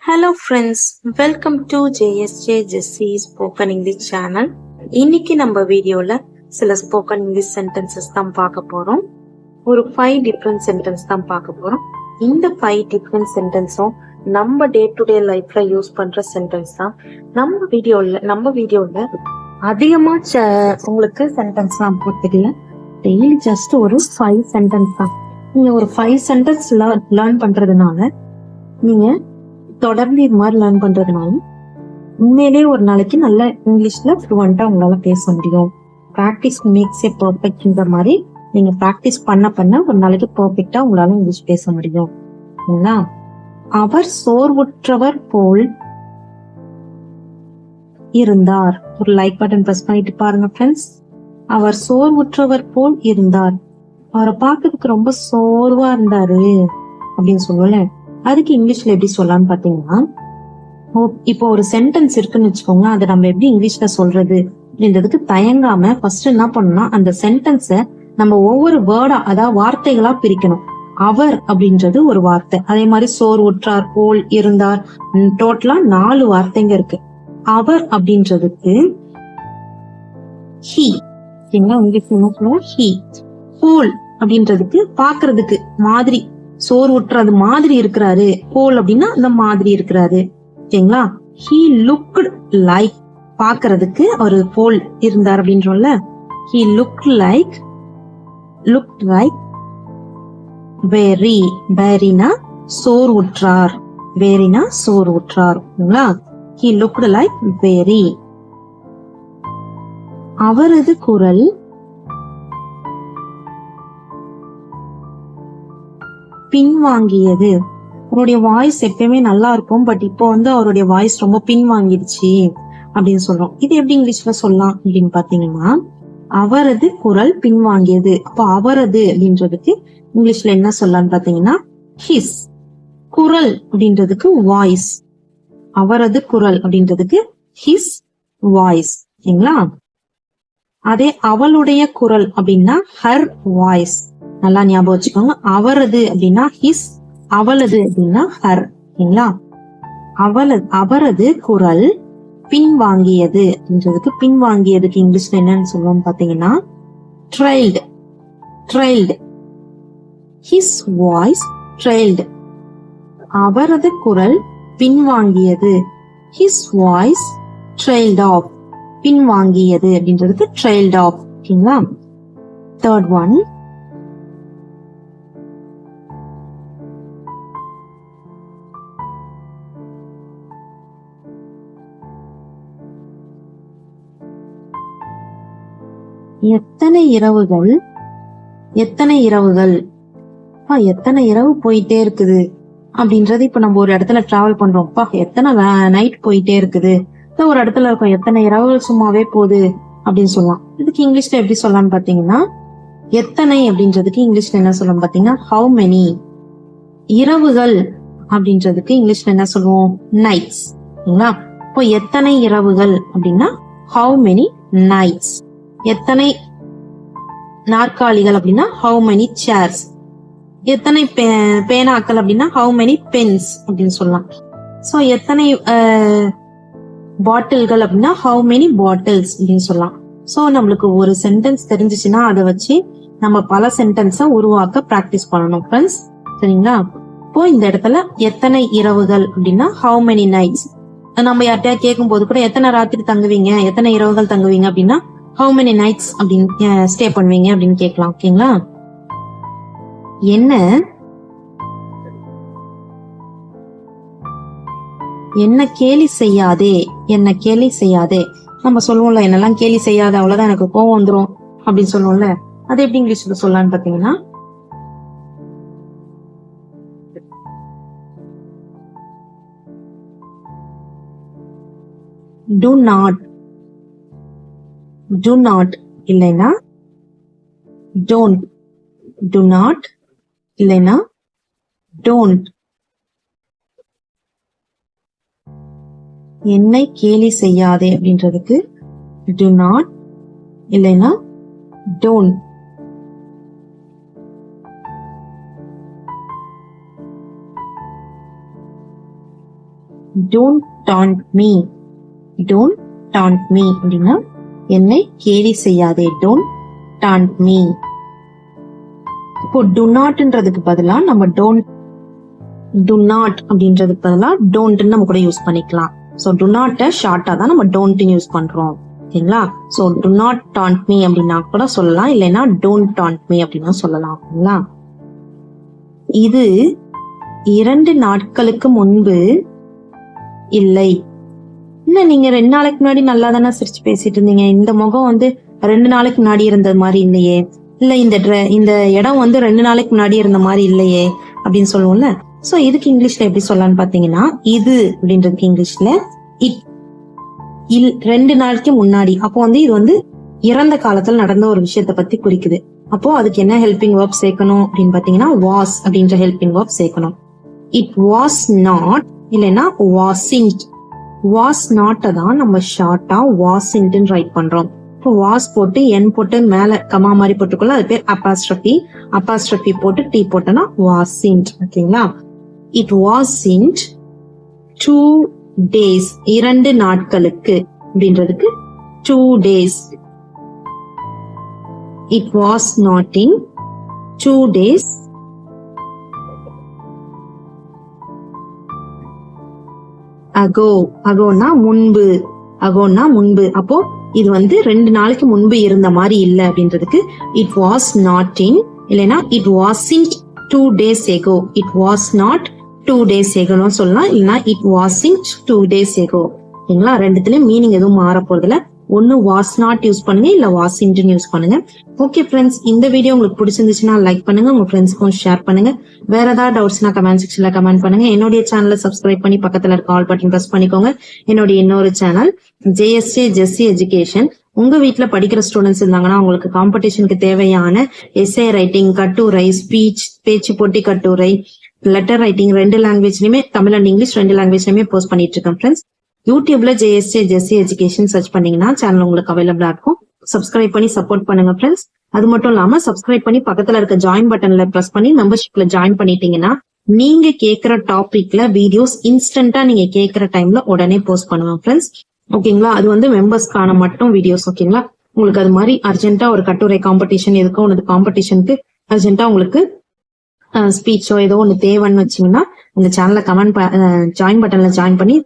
Hello friends, welcome to JSJ Jessie spoken English channel. இன்னைக்கு நம்ம வீடியோல சில ஸ்போக்கன் இங்கிலீஷ் சென்டென்சஸ் தான் பார்க்க போறோம். ஒரு 5 டிஃப்ரெண்ட் சென்டென்ஸ் தான் பார்க்க போறோம். இந்த 5 டிஃப்ரெண்ட் சென்டென்ஸும் நம்ம டே டு டே லைஃப்ல யூஸ் பண்ற சென்டென்ஸ் தான். நம்ம வீடியோல அதிகமா உங்களுக்கு சென்டென்ஸ் தான் போட்டுக்கல. டெய்லி ஜஸ்ட் ஒரு 5 சென்டென்ஸ் தான். நீங்க ஒரு 5 சென்டென்ஸ் லேர்ன் பண்றதுனால நீங்க தொடர்ந்து இது மாதிரி லேர்ன் பண்றதுனால உண்மையிலேயே ஒரு நாளைக்கு நல்ல இங்கிலீஷ்ல ஃப்ளூவெண்டா உங்களால பேச முடியும். பிராக்டிஸ் மேக்ஸ் ஏ பெர்ஃபெக்ட்ன்ற மாதிரி நீங்க பிராக்டிஸ் பண்ண ஒரு நாளைக்கு பெர்ஃபெக்டா உங்களால இங்கிலீஷ் பேச முடியும். அவர் சோர்வுற்றவர் போல் இருந்தார். ஒரு லைக் பட்டன் பிரஸ் பண்ணிட்டு பாருங்க ஃப்ரெண்ட்ஸ். அவர் சோர்வுற்றவர் போல் இருந்தார். அவரை பார்க்கறதுக்கு ரொம்ப சோர்வா இருந்தாரு அப்படின்னு சொல்லுவல. அதுக்கு இங்கிலீஷ்ல எப்படி சொல்லலாம்னு பாத்தீங்கன்னா, இப்போ ஒரு சென்டென்ஸ் இருக்குன்னு வச்சுக்கோங்க, அதை நம்ம எப்படி இங்கிலீஷ்ல சொல்றது அப்படின்றதுக்கு தயங்காம ஃபர்ஸ்ட் என்ன பண்ணணும்னா, அந்த சென்டென்ஸ நம்ம ஒவ்வொரு வேர்டா, அதாவது வார்த்தைகளா பிரிக்கணும். அவர் அப்படின்றது ஒரு வார்த்தை, அதே மாதிரி சோர்வுற்றார், போல், இருந்தார், டோட்டலா 4 வார்த்தைங்க இருக்கு. அவர் அப்படின்றதுக்கு he, இங்கிலீஷ்ல என்ன சொல்லுவோம், he. போல் அப்படின்றதுக்கு பாக்குறதுக்கு மாதிரி, சோர்வுற்றது மாதிரி இருக்கிறாரு. போல் அப்படின்னா இந்த மாதிரி இருக்கிறாரு. ஓகேங்களா? he looked like, பாக்குறதுக்கு ஒரு போல் இருந்தார் அப்படின்றோம்ல. he looked like very, veryனா சோர்வுற்றார், veryனா சோர்வுற்றார். ஓகேங்களா? he looked like very. அவரது குரல் பின்வாங்கியது. அவருடைய வாய்ஸ் எப்பயுமே நல்லா இருக்கும், பட் இப்போ அவருடைய வாய்ஸ் ரொம்ப பின்வாங்கிடுச்சு அப்படின்னு சொல்றோம். இது எப்படி இங்கிலீஷ்ல சொல்லலாம் அப்படின்னு பாத்தீங்கன்னா, அவரது குரல் பின்வாங்கியது. அப்போ அவரது அப்படின்றதுக்கு இங்கிலீஷ்ல என்ன சொல்லலாம்னு பாத்தீங்கன்னா, his. குரல் அப்படின்றதுக்கு வாய்ஸ், அவரது குரல் அப்படின்றதுக்கு his வாய்ஸ். சரிங்களா? அதே அவளுடைய குரல் அப்படின்னா her voice. நல்லா ஞாபகம் வச்சுக்கோங்க. அவரது அப்படின்னா his, அவளது அப்படின்னா her. சரிங்களா? அவரது குரல் பின்வாங்கியது அப்படின்றதுக்கு பின்வாங்கியதுக்கு இங்கிலீஷ்ல என்னன்னு சொல்லுவோம் பாத்தீங்கன்னா, trailed. his voice trailed. அவரது குரல் பின்வாங்கியது, his voice trailed off. பின்வாங்கியது அப்படின்றதுக்கு trailed off. ஓகேங்களா? Third one, எத்தனை இரவுகள் எத்தனை இரவு போயிட்டே இருக்குது அப்படின்றது. இப்ப நம்ம ஒரு இடத்துல டிராவல் பண்றோம், எத்தனை நைட் போயிட்டே இருக்குது. ஒரு இடத்துல இருக்கும், எத்தனை இரவுகள் சும்மாவே போகுது அப்படின்னு சொல்லலாம். இதுக்கு இங்கிலீஷ்ல எப்படி சொல்லலாம்னு பாத்தீங்கன்னா, எத்தனை அப்படின்றதுக்கு இங்கிலீஷ்ல என்ன சொல்லலாம் பாத்தீங்கன்னா, how many. இரவுகள் அப்படின்றதுக்கு இங்கிலீஷ்ல என்ன சொல்லுவோம், nights. இப்போ எத்தனை இரவுகள் அப்படின்னா how many nights. எத்தனை நாற்காலிகள் அப்படின்னா how many chairs. எத்தனை பேனாக்கள் அப்படின்னா how many pens அப்படின்னு சொல்லலாம். சோ எத்தனை பாட்டில்கள் அப்படின்னா how many bottles அப்படின்னு சொல்லலாம். சோ நம்மளுக்கு ஒரு சென்டென்ஸ் தெரிஞ்சிச்சுன்னா அதை வச்சு நம்ம பல சென்டென்ஸ உருவாக்க பிராக்டிஸ் பண்ணணும் ஃப்ரெண்ட்ஸ். சரிங்களா? இப்போ இந்த இடத்துல எத்தனை இரவுகள் அப்படின்னா how many nights. நம்ம யார்கிட்டயா கேட்கும் போது கூட எத்தனை ராத்திரி தங்குவீங்க, எத்தனை இரவுகள் தங்குவீங்க அப்படின்னா how many nights அப்படின்னு ஸ்டே பண்ணுவீங்க அப்படின்னு கேட்கலாம். ஓகேங்களா? என்ன கேலி செய்யாதே. நம்ம சொல்லுவோம்ல, என்னெல்லாம் கேலி செய்யாத, அவ்வளவுதான் எனக்கு கோவம் வந்துரும் அப்படின்னு சொல்லுவோம்ல. அது எப்படி இங்கிலீஷ்ல சொல்லலாம்னு பாத்தீங்கன்னா, do not இல்லைன்னா don't. do not இல்லைன்னா don't. என்னை கேலி செய்யாதே அப்படின்றதுக்கு do not இல்லைன்னா don't. Don't taunt me. Don't taunt me அப்படின்னா என்னை கேலி செய்யாதே. Don't taunt me. இப்போ do notன்றதுக்கு பதிலா நம்ம do not அப்படின்றதுக்கு பதிலா don't நம்ம கூட யூஸ் பண்ணிக்கலாம். சோ do not ஷார்ட்டா தான் நம்ம don't யூஸ் பண்றோம். ஓகேங்களா? So do not taunt me அப்படின்னா கூட சொல்லலாம், இல்லைன்னா don't taunt me அப்படின்னா சொல்லலாம். ஓகேங்களா? இது 2 நாட்களுக்கு முன்பு இல்லை. இல்ல, நீங்க 2 நாளைக்கு முன்னாடி நல்லா தானே சிரிச்சு பேசிட்டு இருந்தீங்க. இந்த முகம் 2 நாளைக்கு முன்னாடி இருந்த மாதிரி இல்லையே, இல்ல இந்த இடம் 2 நாளைக்கு முன்னாடி இருந்த மாதிரி இல்லையே அப்படின்னு சொல்லுவோம்ல. சோ இதுக்கு இங்கிலீஷ்ல எப்படி சொல்லலாம்னு பாத்தீங்கன்னா, இது அப்படின்றதுக்கு இங்கிலீஷ்ல இட். 2 நாளைக்கு முன்னாடி. அப்போ இது இறந்த காலத்துல நடந்த ஒரு விஷயத்த பத்தி குறிக்குது. அப்போ அதுக்கு என்ன ஹெல்பிங் வேர்ப் சேர்க்கணும் அப்படின்னு பாத்தீங்கன்னா, வாஸ் அப்படின்ற ஹெல்பிங் வேர்ப் சேர்க்கணும். இட் வாஸ் நாட், இல்லைன்னா வாசின்ட். வாஸ் நாட் தான் நம்ம ஷார்ட்டா வாசின்ட் ரைட் பண்றோம். இப்போ வாஸ் போட்டு என் போட்டு மேல கமா மாதிரி போட்டுக்கொள்ள அது பேர் அப்பாஸ்ட்ரபி. அப்பாஸ்ட்ரபி போட்டு டி போட்டோம்னா வாசின்ட். ஓகேங்களா? இட் வாசின்ட் 2 days, 2 நாட்களுக்கு அப்படின்றதுக்கு 2 days. It was not in 2 days ago. agoனா முன்பு. agoனா முன்பு. அப்போ இது 2 நாளைக்கு முன்பு இருந்த மாதிரி இல்ல அப்படின்றதுக்கு it was not in, இல்லைன்னா it wasn't 2 days ago. it was not 2 days ago சொல்லலாம், இல்லைன்னா it wasn't 2 days ago. ஓகேங்களா? ரெண்டுத்துலயும் மீனிங் எதுவும் மாற போறதுல. ஒன்னு வாஸ் நாட் யூஸ் பண்ணுங்க, இல்ல வாசின்ட் யூஸ் பண்ணுங்க. ஓகே ஃப்ரெண்ட்ஸ், இந்த வீடியோ உங்களுக்கு பிடிச்சிருந்துச்சுன்னா லைக் பண்ணுங்க, உங்க ஃப்ரெண்ட்ஸ்க்கும் ஷேர் பண்ணுங்க. வேற ஏதாவது டவுட்ஸ்னா கமெண்ட் செக்ஷன்ல கமெண்ட் பண்ணுங்க. என்னுடைய சேனலை சப்ஸ்கிரைப் பண்ணி பக்கத்துல இருக்க ஆல் பட்டன் பிரஸ் பண்ணிக்கோங்க. என்னுடைய இன்னொரு சேனல் JSJ ஜெஸ்ஸி எஜுகேஷன். உங்க வீட்டுல படிக்கிற ஸ்டூடெண்ட்ஸ் இருந்தாங்கன்னா உங்களுக்கு காம்படிஷனுக்கு தேவையான எஸ்ஏ ரைட்டிங், கட்டுரை, ஸ்பீச், பேச்சு போட்டி கட்டுரை, லெட்டர் ரைட்டிங் 2 லாங்குவேஜ்லயுமே, தமிழ் அண்ட் இங்கிலீஷ் 2 லாங்குவேஜ்லயுமே போஸ்ட் பண்ணிட்டு இருக்கேன் ஃப்ரெண்ட்ஸ். யூடியூப்ல JSJ ஜெஸ்ஸி எஜுகேஷன் சர்ச் பண்ணீங்கன்னா சேனல் உங்களுக்கு அவைலபிளா இருக்கும். சப்ஸ்கிரைப் பண்ணி சப்போர்ட் பண்ணுங்க ஃப்ரெண்ட்ஸ். அது மட்டும் இல்லாம சப்ஸ்கிரைப் பண்ணி பக்கத்துல இருக்க ஜாயின் பட்டன்ல பிரஸ் பண்ணி மெம்பர்ஷிப்ல ஜாயின் பண்ணிட்டீங்கன்னா நீங்க கேக்குற டாபிக்ல வீடியோஸ் இன்ஸ்டன்டா நீங்க கேக்குற டைம்ல உடனே போஸ்ட் பண்ணுவேன் ஃப்ரெண்ட்ஸ். ஓகேங்களா? அது மெம்பர்ஸ்க்கான மட்டும் வீடியோஸ். ஓகேங்களா? உங்களுக்கு அது மாதிரி அர்ஜென்ட்டா ஒரு கட்டுரை காம்படிஷன் எதுக்கோ ஒன்று காம்படிஷனுக்கு அர்ஜென்ட்டா உங்களுக்கு ஸ்பீச்சோ ஏதோ ஒன்று தேவைன்னு வச்சீங்கன்னா இந்த சேனல்ல ஜாயின் பட்டன்ல ஜாயின் பண்ணி